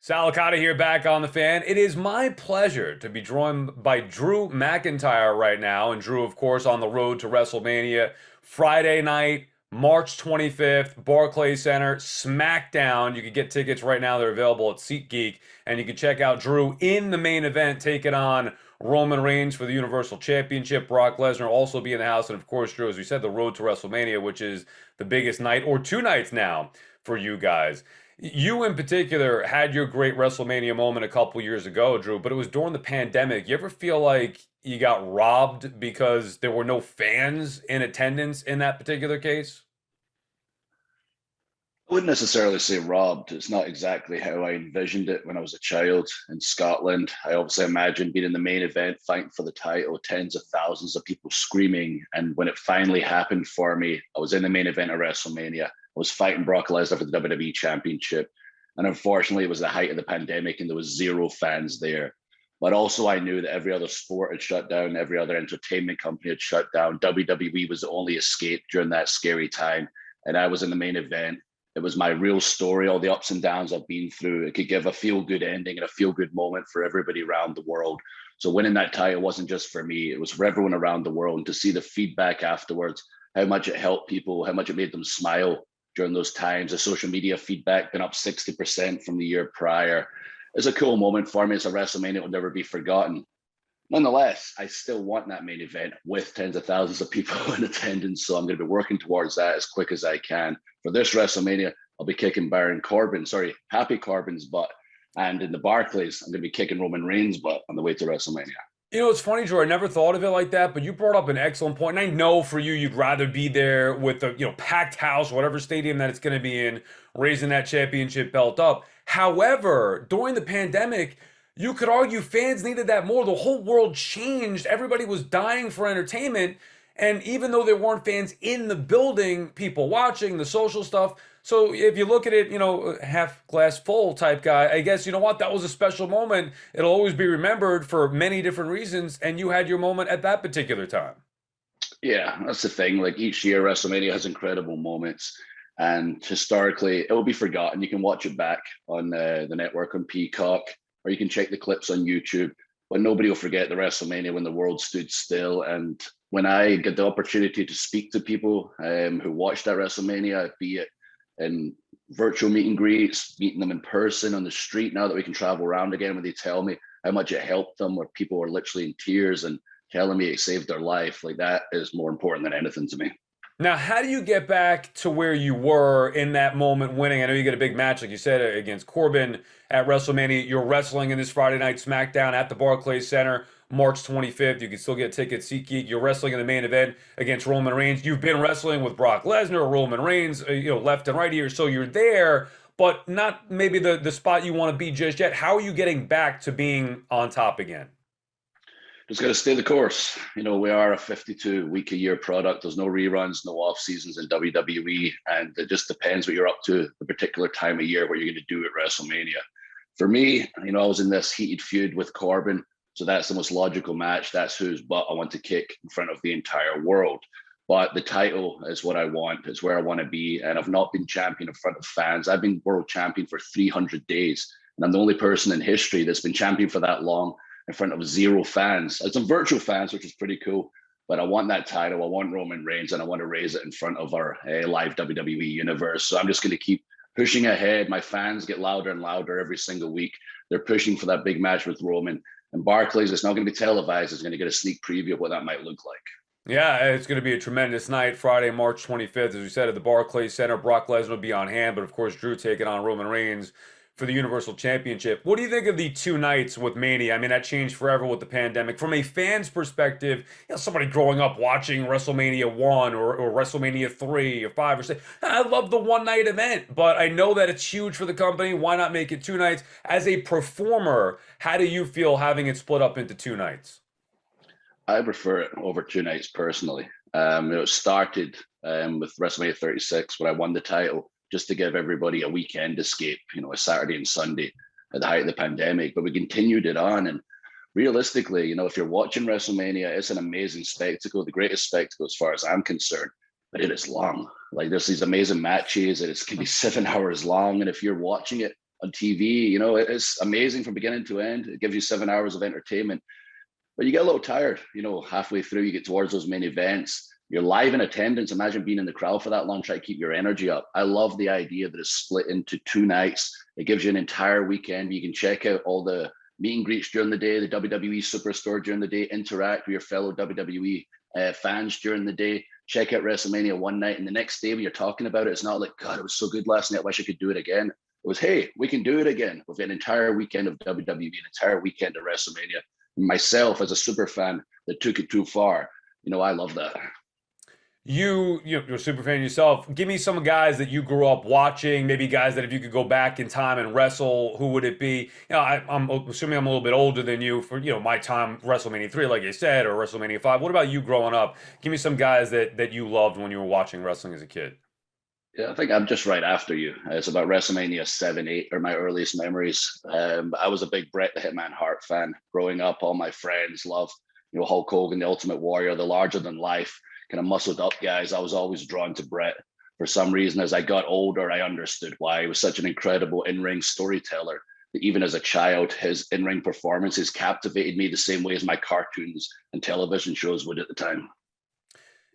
Sal Licata here back on the fan. It is my pleasure to be joined by Drew McIntyre right now. And Drew, of course, on the road to WrestleMania Friday night, March 25th, Barclays Center, SmackDown. You can get tickets right now. They're available at SeatGeek. And you can check out Drew in the main event taking on Roman Reigns for the Universal Championship. Brock Lesnar also be in the house. And of course, Drew, as we said, the road to WrestleMania, which is the biggest night or two nights now for you guys. You in particular had your great WrestleMania moment a couple years ago, Drew, but it was during the pandemic. You ever feel like you got robbed because there were no fans in attendance in that particular case? I wouldn't necessarily say robbed. It's not exactly how I envisioned it when I was a child in Scotland. I obviously imagined being in the main event, fighting for the title, tens of thousands of people screaming. And when it finally happened for me, I was in the main event of WrestleMania. I was fighting Brock Lesnar for the WWE Championship. And unfortunately, it was the height of the pandemic and there was zero fans there. But also, I knew that every other sport had shut down, every other entertainment company had shut down. WWE was the only escape during that scary time. And I was in the main event. It was my real story, all the ups and downs I've been through. It could give a feel good ending and a feel good moment for everybody around the world. So winning that title wasn't just for me, it was for everyone around the world. And to see the feedback afterwards, how much it helped people, how much it made them smile during those times. The social media feedback been up 60% from the year prior. It's a cool moment for me. It's a WrestleMania that will never be forgotten. Nonetheless, I still want that main event with tens of thousands of people in attendance. So I'm going to be working towards that as quick as I can. For this WrestleMania, I'll be kicking Happy Corbin's butt. And in the Barclays, I'm going to be kicking Roman Reigns' butt on the way to WrestleMania. You know, it's funny, Drew. I never thought of it like that, but you brought up an excellent point. And I know for you, you'd rather be there with the packed house, whatever stadium that it's going to be in, raising that championship belt up. However, during the pandemic, you could argue fans needed that more. The whole world changed. Everybody was dying for entertainment. And even though there weren't fans in the building, people watching, the social stuff. So if you look at it, half glass full type guy, I guess, you know what, that was a special moment. It'll always be remembered for many different reasons. And you had your moment at that particular time. Yeah, that's the thing. Like each year, WrestleMania has incredible moments. And historically, it will be forgotten. You can watch it back on the network on Peacock, or you can check the clips on YouTube. But nobody will forget the WrestleMania when the world stood still. And when I get the opportunity to speak to people who watched that WrestleMania, be it in virtual meet and greets, meeting them in person on the street now that we can travel around again, when they tell me how much it helped them, where people were literally in tears and telling me it saved their life, like that is more important than anything to me. Now, how do you get back to where you were in that moment winning? I know you get a big match, like you said, against Corbin at WrestleMania. You're wrestling in this Friday night SmackDown at the Barclays Center, March 25th. You can still get tickets, SeatGeek. You're wrestling in the main event against Roman Reigns. You've been wrestling with Brock Lesnar, Roman Reigns, left and right here. So you're there, but not maybe the spot you want to be just yet. How are you getting back to being on top again? Just got to stay the course. We are a 52-week-a-year product. There's no reruns, no off seasons in WWE, and it just depends what you're up to the particular time of year, what you're going to do at WrestleMania. For me, I was in this heated feud with Corbin, so that's the most logical match. That's whose butt I want to kick in front of the entire world. But the title is what I want. It's where I want to be, and I've not been champion in front of fans. I've been world champion for 300 days, and I'm the only person in history that's been champion for that long in front of zero fans. Some virtual fans, which is pretty cool. But I want that title. I want Roman Reigns, and I want to raise it in front of our live WWE universe. So I'm just going to keep pushing ahead. My fans get louder and louder every single week. They're pushing for that big match with Roman. And Barclays, it's not going to be televised. It's going to get a sneak preview of what that might look like. Yeah, it's going to be a tremendous night, Friday, March 25th. As we said, at the Barclays Center, Brock Lesnar will be on hand, but of course, Drew taking on Roman Reigns for the Universal Championship. What do you think of the two nights with Mania? I mean, that changed forever with the pandemic. From a fan's perspective, somebody growing up watching WrestleMania 1 or WrestleMania 3 or 5 or 6, I love the one night event, but I know that it's huge for the company. Why not make it two nights? As a performer, how do you feel having it split up into two nights? I prefer it over two nights personally. It started with WrestleMania 36 when I won the title, just to give everybody a weekend escape, a Saturday and Sunday at the height of the pandemic. But we continued it on. And realistically, if you're watching WrestleMania, it's an amazing spectacle, the greatest spectacle as far as I'm concerned, but it is long. Like there's these amazing matches and it can be 7 hours long. And if you're watching it on TV. You know, it's amazing from beginning to end. It gives you 7 hours of entertainment, but you get a little tired. You know, halfway through, you get towards those main events. You're live in attendance. Imagine being in the crowd for that long, try to keep your energy up. I love the idea that it's split into 2 nights. It gives you an entire weekend. You can check out all the meet and greets during the day, the WWE Superstore during the day, interact with your fellow WWE fans during the day, check out WrestleMania one night, and the next day when you're talking about it, it's not like, God, it was so good last night, I wish I could do it again. It was, hey, we can do it again with an entire weekend of WWE, an entire weekend of WrestleMania. Myself, as a super fan that took it too far, you know, I love that. You're a super fan yourself. Give me some guys that you grew up watching, maybe guys that if you could go back in time and wrestle, who would it be? I'm assuming I'm a little bit older than you for, my time WrestleMania 3, like you said, or WrestleMania 5. What about you growing up? Give me some guys that you loved when you were watching wrestling as a kid. Yeah, I think I'm just right after you. It's about WrestleMania 7, 8 are my earliest memories. I was a big Bret the Hitman Hart fan growing up. All my friends loved, Hulk Hogan, the Ultimate Warrior, the larger than life, kind of muscled up guys. I was always drawn to Bret. For some reason, as I got older, I understood why. He was such an incredible in-ring storyteller that even as a child, his in-ring performances captivated me the same way as my cartoons and television shows would at the time.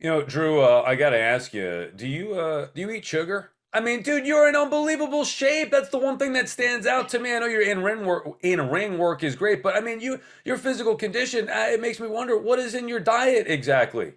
Drew, I gotta ask you, do you eat sugar? I mean, dude, you're in unbelievable shape. That's the one thing that stands out to me. I know your in ring work is great, but I mean, your physical condition, it makes me wonder what is in your diet exactly.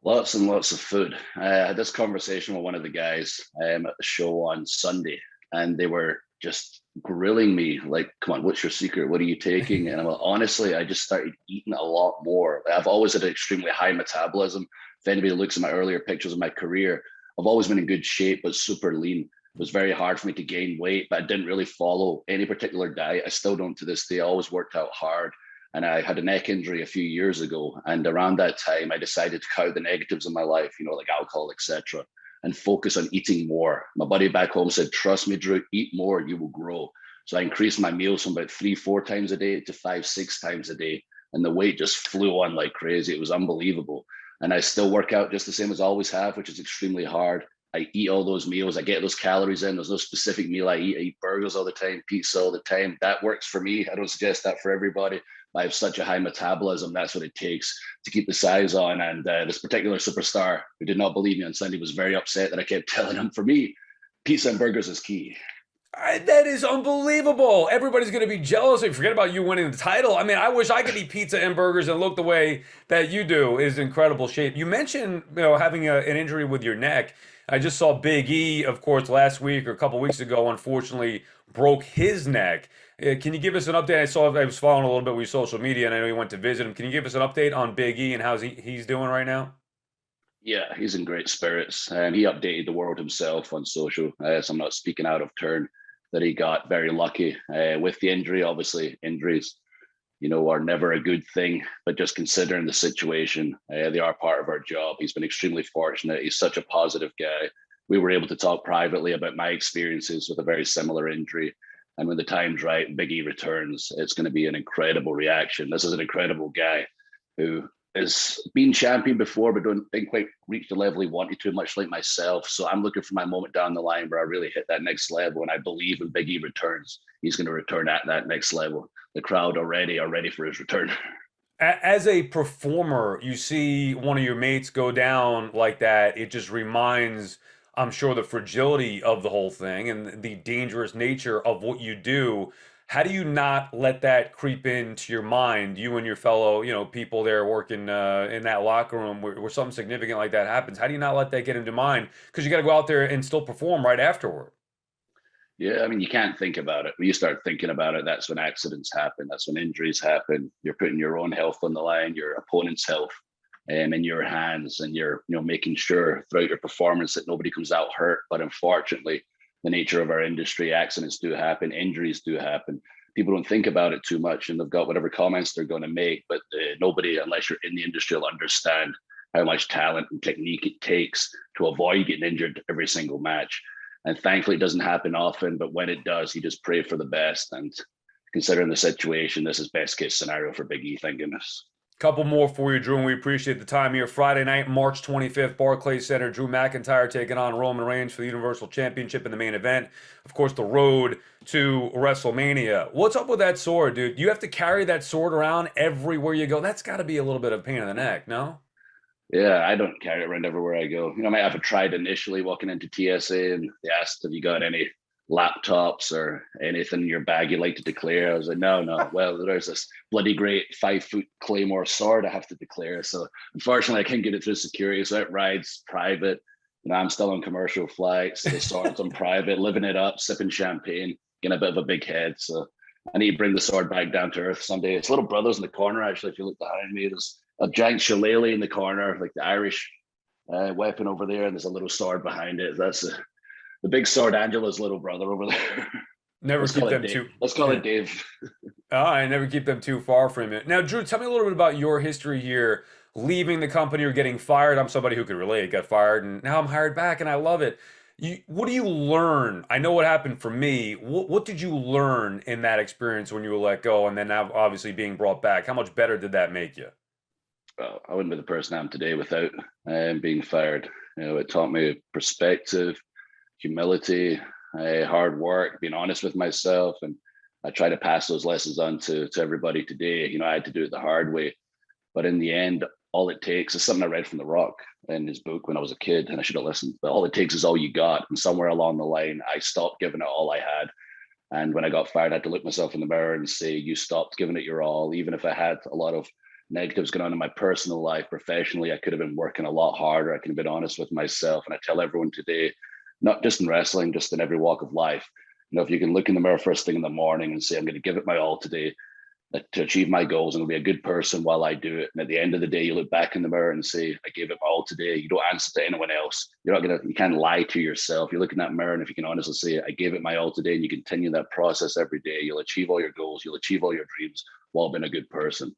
Lots and lots of food. I had this conversation with one of the guys at the show on Sunday, and they were just grilling me like, "Come on, what's your secret? What are you taking?" And I'm like, honestly, I just started eating a lot more. I've always had an extremely high metabolism. If anybody looks at my earlier pictures of my career, I've always been in good shape, but super lean. It was very hard for me to gain weight, but I didn't really follow any particular diet. I still don't to this day. I always worked out hard, and I had a neck injury a few years ago. And around that time, I decided to cut out the negatives in my life, like alcohol, etc., and focus on eating more. My buddy back home said, "Trust me, Drew, eat more, you will grow." So I increased my meals from about 3, 4 times a day to 5, 6 times a day. And the weight just flew on like crazy. It was unbelievable. And I still work out just the same as I always have, which is extremely hard. I eat all those meals. I get those calories in. There's no specific meal I eat. I eat burgers all the time, pizza all the time. That works for me. I don't suggest that for everybody. I have such a high metabolism. That's what it takes to keep the size on. And this particular superstar who did not believe me on Sunday was very upset that I kept telling him, for me, pizza and burgers is key. That is unbelievable. Everybody's going to be jealous. Forget about you winning the title. I mean, I wish I could eat pizza and burgers and look the way that you do. Is incredible shape. You mentioned, having an injury with your neck. I just saw Big E, of course, last week or a couple weeks ago, unfortunately broke his neck. Can you give us an update? I was following a little bit with your social media, and I know you went to visit him. Can you give us an update on Big E and how he's doing right now? Yeah, he's in great spirits. He updated the world himself on social, so I'm not speaking out of turn, that he got very lucky with the injury. Obviously, injuries, are never a good thing, but just considering the situation, they are part of our job. He's been extremely fortunate. He's such a positive guy. We were able to talk privately about my experiences with a very similar injury. And when the time's right, Big E returns, it's going to be an incredible reaction. This is an incredible guy who has been champion before, but didn't quite reach the level he wanted to, much like myself. So I'm looking for my moment down the line where I really hit that next level. And I believe when Big E returns, he's going to return at that next level. The crowd already are ready for his return. As a performer, you see one of your mates go down like that, it just reminds, I'm sure, the fragility of the whole thing and the dangerous nature of what you do. How do you not let that creep into your mind, you and your fellow, people there working in that locker room where something significant like that happens? How do you not let that get into mind? Because you got to go out there and still perform right afterward. Yeah, I mean, you can't think about it. When you start thinking about it, that's when accidents happen. That's when injuries happen. You're putting your own health on the line, your opponent's health, in your hands, and you're, making sure throughout your performance that nobody comes out hurt. But unfortunately, the nature of our industry, accidents do happen, injuries do happen. People don't think about it too much, and they've got whatever comments they're going to make. But nobody, unless you're in the industry, will understand how much talent and technique it takes to avoid getting injured every single match. And thankfully, it doesn't happen often, but when it does, you just pray for the best. And considering the situation, this is best case scenario for Big E, thank goodness. Couple more for you, Drew, and we appreciate the time here. Friday night, March 25th, Barclays Center. Drew McIntyre taking on Roman Reigns for the Universal Championship in the main event. Of course, the road to WrestleMania. What's up with that sword, dude? You have to carry that sword around everywhere you go. That's got to be a little bit of a pain in the neck, no? Yeah, I don't carry it around everywhere I go. I might have tried initially walking into TSA, and they asked, "Have you got any laptops or anything in your bag you'd like to declare?" I was like, no, no. Well, there's this bloody great 5 foot Claymore sword I have to declare. So unfortunately, I can't get it through security. So it rides private. I'm still on commercial flights. The sword's on private, living it up, sipping champagne, getting a bit of a big head. So I need to bring the sword back down to earth someday. It's little brothers in the corner, actually. If you look behind me, there's a giant shillelagh in the corner, like the Irish weapon over there, and there's a little sword behind it. That's the big sword, Angela's little brother over there. Never Let's keep call it them Dave. too. Let's call it Dave. I never keep them too far from you. Now, Drew, tell me a little bit about your history here, leaving the company or getting fired. I'm somebody who could relate, got fired, and now I'm hired back, and I love it. What do you learn? I know what happened for me. What did you learn in that experience when you were let go, and then now obviously being brought back? How much better did that make you? Well, I wouldn't be the person I am today without being fired. It taught me perspective, humility, hard work, being honest with myself, and I try to pass those lessons on to everybody today. I had to do it the hard way, but in the end, all it takes is something I read from The Rock in his book when I was a kid, and I should have listened. But all it takes is all you got. And somewhere along the line, I stopped giving it all I had. And when I got fired, I had to look myself in the mirror and say, "You stopped giving it your all." Even if I had a lot of negatives going on in my personal life, professionally, I could have been working a lot harder. I could have been honest with myself. And I tell everyone today, not just in wrestling, just in every walk of life, if you can look in the mirror first thing in the morning and say, "I'm going to give it my all today to achieve my goals and be a good person while I do it." And at the end of the day, you look back in the mirror and say, "I gave it my all today." You don't answer to anyone else. You can't lie to yourself. You look in that mirror, and if you can honestly say, "I gave it my all today," and you continue that process every day, you'll achieve all your goals. You'll achieve all your dreams while being a good person.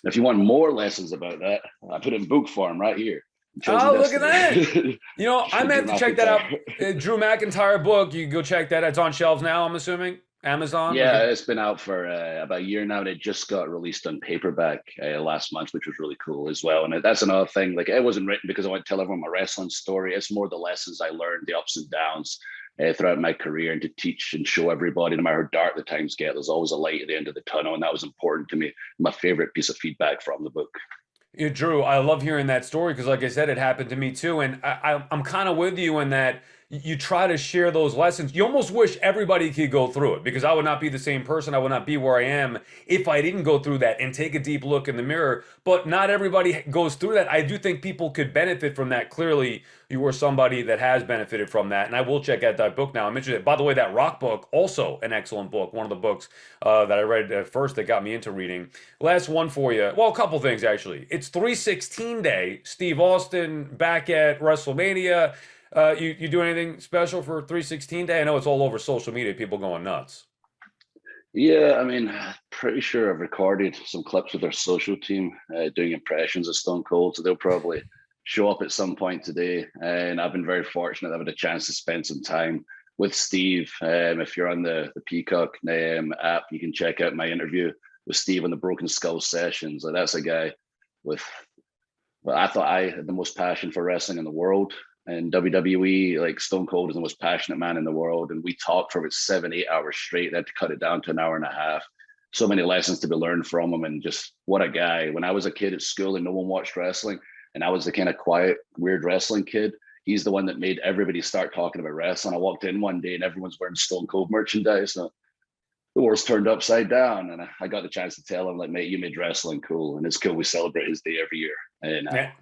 And if you want more lessons about that, I put it in book form right here. Chosen Oh, look at that. Destiny. I may Drew have to check that out. McIntyre. Drew McIntyre book. You can go check that. It's on shelves now, I'm assuming. Amazon. We Yeah, could. it's been out for about a year now, and it just got released on paperback last month, which was really cool as well. And that's another thing. Like, it wasn't written because I want to tell everyone my wrestling story. It's more the lessons I learned, the ups and downs throughout my career, and to teach and show everybody, no matter how dark the times get, there's always a light at the end of the tunnel, and that was important to me. My favorite piece of feedback from the book. Yeah, Drew, I love hearing that story because, like I said, it happened to me too. And I'm kind of with you in that you try to share those lessons. You almost wish everybody could go through it because I would not be the same person. I would not be where I am if I didn't go through that and take a deep look in the mirror. But not everybody goes through that. I do think people could benefit from that. Clearly, you were somebody that has benefited from that. And I will check out that book now. I'm interested. By the way, that Rock book, also an excellent book. One of the books that I read at first that got me into reading. Last one for you. Well, a couple things actually. It's 316 Day. Steve Austin back at WrestleMania. You do anything special for 316 Day? I know it's all over social media. People going nuts. Yeah, I mean, pretty sure I've recorded some clips with their social team doing impressions of Stone Cold, so they'll probably show up at some point today. And I've been very fortunate. I've had a chance to spend some time with Steve. If you're on the Peacock app, you can check out my interview with Steve on the Broken Skull Sessions. That's a guy with, well, I thought I had the most passion for wrestling in the world. And WWE, like, Stone Cold is the most passionate man in the world. And we talked for about 7, 8 hours straight. They had to cut it down to an hour and a half. So many lessons to be learned from him. And just what a guy. When I was a kid at school and no one watched wrestling, and I was the kind of quiet, weird wrestling kid, he's the one that made everybody start talking about wrestling. I walked in one day and everyone's wearing Stone Cold merchandise. So the world's turned upside down. And I got the chance to tell him, like, "Mate, you made wrestling cool." And it's cool. We celebrate his day every year. And Yeah.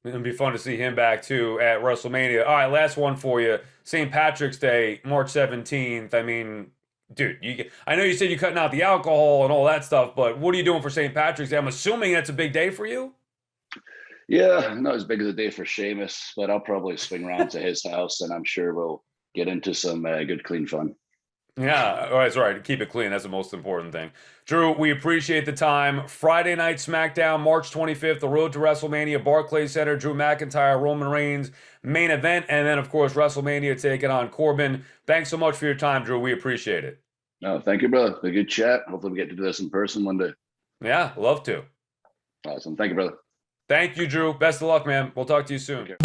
It'd be fun to see him back too at WrestleMania. All right, last one for you. St. Patrick's Day, March 17th. I mean, dude, I know you said you're cutting out the alcohol and all that stuff, but what are you doing for St. Patrick's Day? I'm assuming that's a big day for you. yeah, not as big as a day for Sheamus, but I'll probably swing around to his house, and I'm sure we'll get into some good, clean fun. Yeah, oh, that's right. Keep it clean. That's the most important thing. Drew, we appreciate the time. Friday night SmackDown, March 25th, the road to WrestleMania, Barclays Center, Drew McIntyre, Roman Reigns, main event, and then, of course, WrestleMania taking on Corbin. Thanks so much for your time, Drew. We appreciate it. No, thank you, brother. A good chat. Hopefully, we get to do this in person one day. Yeah, love to. Awesome. Thank you, brother. Thank you, Drew. Best of luck, man. We'll talk to you soon.